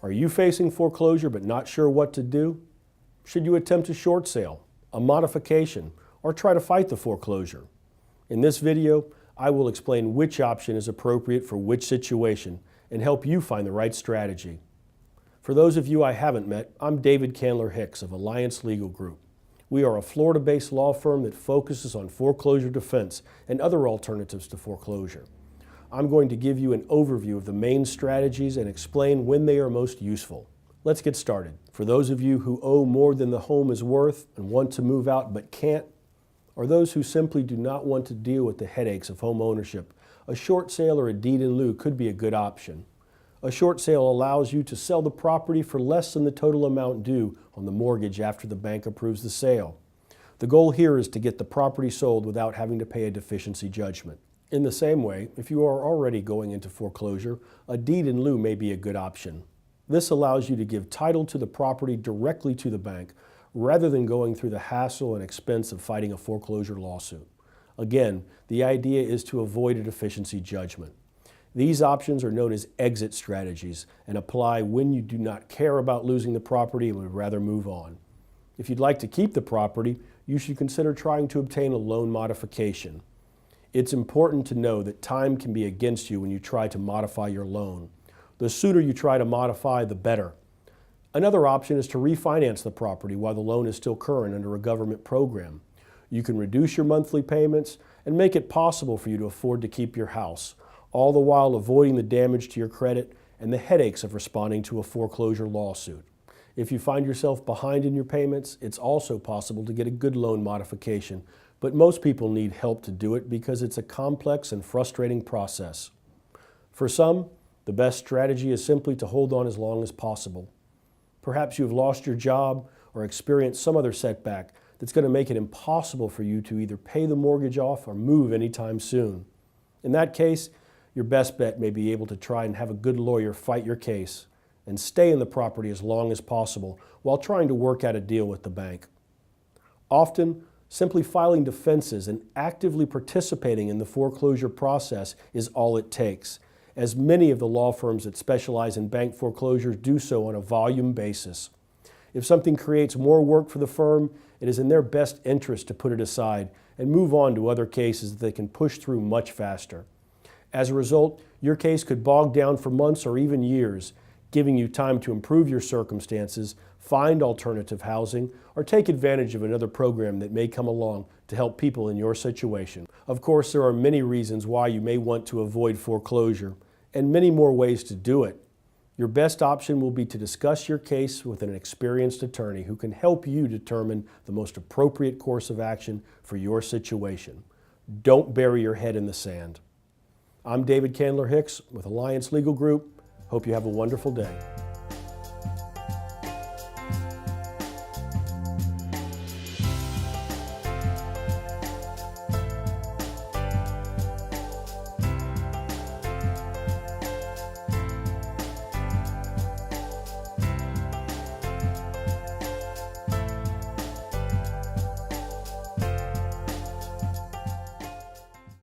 Are you facing foreclosure but not sure what to do? Should you attempt a short sale, a modification, or try to fight the foreclosure? In this video, I will explain which option is appropriate for which situation and help you find the right strategy. For those of you I haven't met, I'm David Candler Hicks of Alliance Legal Group. We are a Florida-based law firm that focuses on foreclosure defense and other alternatives to foreclosure. I'm going to give you an overview of the main strategies and explain when they are most useful. Let's get started. For those of you who owe more than the home is worth and want to move out but can't, or those who simply do not want to deal with the headaches of home ownership, a short sale or a deed in lieu could be a good option. A short sale allows you to sell the property for less than the total amount due on the mortgage after the bank approves the sale. The goal here is to get the property sold without having to pay a deficiency judgment. In the same way, if you are already going into foreclosure, a deed in lieu may be a good option. This allows you to give title to the property directly to the bank, rather than going through the hassle and expense of fighting a foreclosure lawsuit. Again, the idea is to avoid a deficiency judgment. These options are known as exit strategies and apply when you do not care about losing the property and would rather move on. If you'd like to keep the property, you should consider trying to obtain a loan modification. It's important to know that time can be against you when you try to modify your loan. The sooner you try to modify, the better. Another option is to refinance the property while the loan is still current under a government program. You can reduce your monthly payments and make it possible for you to afford to keep your house, all the while avoiding the damage to your credit and the headaches of responding to a foreclosure lawsuit. If you find yourself behind in your payments, it's also possible to get a good loan modification, but most people need help to do it because it's a complex and frustrating process. For some, the best strategy is simply to hold on as long as possible. Perhaps you've lost your job or experienced some other setback that's going to make it impossible for you to either pay the mortgage off or move anytime soon. In that case, your best bet may be able to try and have a good lawyer fight your case and stay in the property as long as possible while trying to work out a deal with the bank. Often, simply filing defenses and actively participating in the foreclosure process is all it takes, as many of the law firms that specialize in bank foreclosures do so on a volume basis. If something creates more work for the firm, it is in their best interest to put it aside and move on to other cases that they can push through much faster. As a result, your case could bog down for months or even years, giving you time to improve your circumstances, find alternative housing, or take advantage of another program that may come along to help people in your situation. Of course, there are many reasons why you may want to avoid foreclosure, and many more ways to do it. Your best option will be to discuss your case with an experienced attorney who can help you determine the most appropriate course of action for your situation. Don't bury your head in the sand. I'm David Candler Hicks with Alliance Legal Group. Hope you have a wonderful day.